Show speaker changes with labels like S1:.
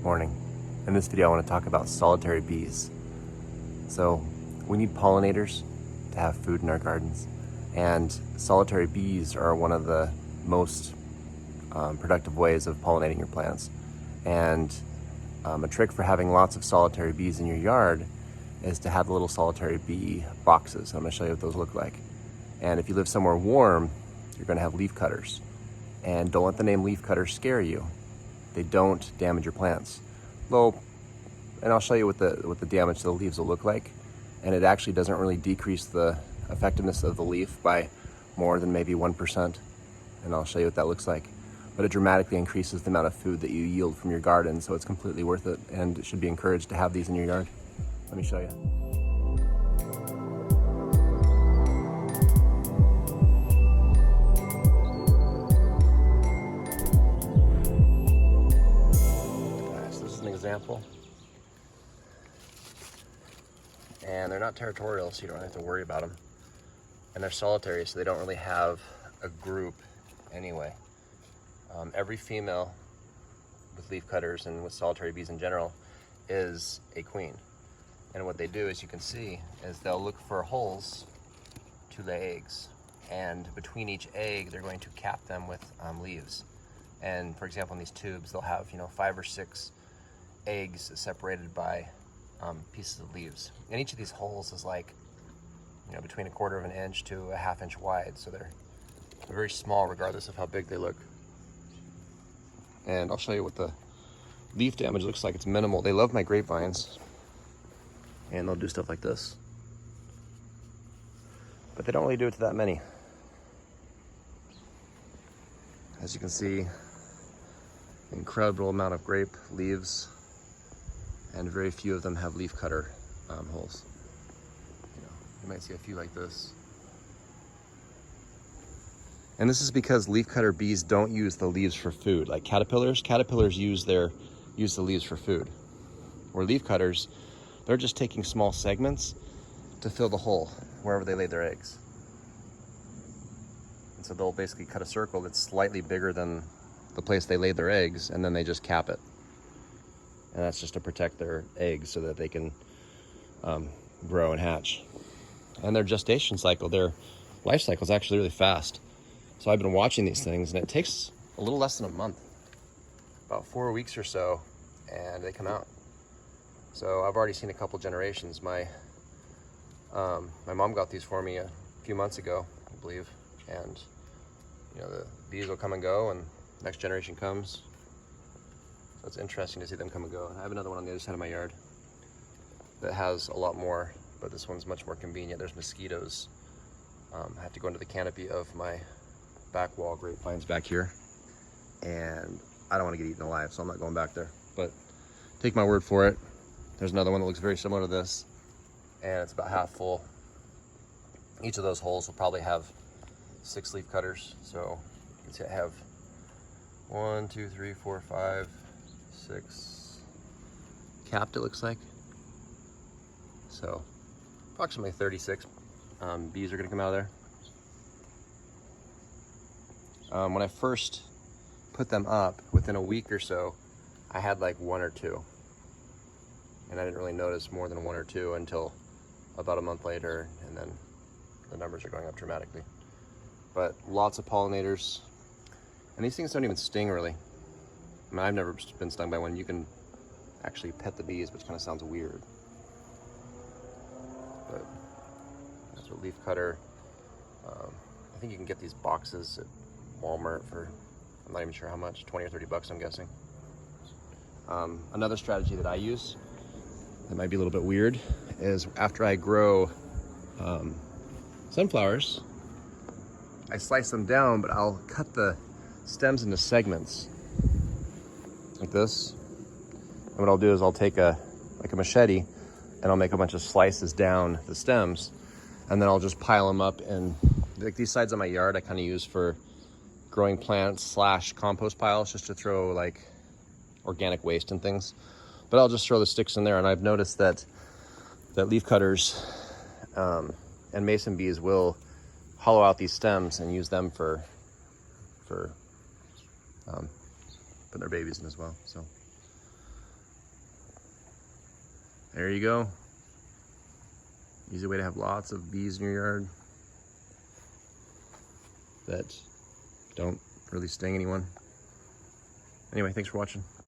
S1: Morning. In this video I want to talk about solitary bees. So we need pollinators to have food in our gardens, and solitary bees are one of the most productive ways of pollinating your plants. And a trick for having lots of solitary bees in your yard is to have little solitary bee boxes. I'm going to show you what those look like. And if you live somewhere warm, you're going to have leaf cutters. And don't let the name leaf cutter scare you. They don't damage your plants. Well, and I'll show you what the damage to the leaves will look like. And it actually doesn't really decrease the effectiveness of the leaf by more than maybe 1%. And I'll show you what that looks like. But it dramatically increases the amount of food that you yield from your garden, so it's completely worth it, and it should be encouraged to have these in your yard. Let me show you. Example, and they're not territorial, so you don't have to worry about them, and they're solitary, so they don't really have a group anyway. Every female with leaf cutters and with solitary bees in general is a queen, and what they do, as you can see, is they'll look for holes to lay eggs, and between each egg they're going to cap them with leaves. And for example, in these tubes they'll have 5 or 6 eggs separated by pieces of leaves, and each of these holes is like between 1/4 of an inch to a 1/2 inch wide, so they're very small regardless of how big they look. And I'll show you what the leaf damage looks like. It's minimal. They love my grapevines, and they'll do stuff like this, but they don't really do it to that many. As you can see, incredible amount of grape leaves, and very few of them have leaf cutter holes. You might see a few like this. And this is because leaf cutter bees don't use the leaves for food. Like caterpillars use the leaves for food. Or leaf cutters, they're just taking small segments to fill the hole wherever they lay their eggs. And so they'll basically cut a circle that's slightly bigger than the place they laid their eggs, and then they just cap it. And that's just to protect their eggs so that they can grow and hatch. And their gestation cycle, their life cycle is actually really fast. So I've been watching these things, and it takes a little less than a month, about 4 weeks or so, and they come out. So I've already seen a couple generations. My mom got these for me a few months ago, I believe, and the bees will come and go, and next generation comes. So it's interesting to see them come and go. And I have another one on the other side of my yard that has a lot more, but this one's much more convenient. There's mosquitoes. I have to go into the canopy of my back wall grapevines back here, and I don't want to get eaten alive, so I'm not going back there. But take my word for it. There's another one that looks very similar to this, and it's about half full. Each of those holes will probably have 6 leaf cutters. So you can see I have 1, 2, 3, 4, 5, 6 capped, it looks like. So approximately 36 bees are going to come out of there. When I first put them up, within a week or so, I had like 1 or 2. And I didn't really notice more than 1 or 2 until about a month later, and then the numbers are going up dramatically. But lots of pollinators. And these things don't even sting, really. I mean, I've never been stung by one. You can actually pet the bees, which kind of sounds weird. But that's a leaf cutter. I think you can get these boxes at Walmart for, I'm not even sure how much, 20 or 30 bucks, I'm guessing. Another strategy that I use that might be a little bit weird is after I grow sunflowers, I slice them down, but I'll cut the stems into segments like this. And what I'll do is I'll take a machete, and I'll make a bunch of slices down the stems, and then I'll just pile them up. And like these sides of my yard I kind of use for growing plants / compost piles, just to throw like organic waste and things. But I'll just throw the sticks in there, and I've noticed that leaf cutters and mason bees will hollow out these stems and use them for putting their babies in as well. So There you go. Easy way to have lots of bees in your yard that don't really sting anyone. Anyway, thanks for watching.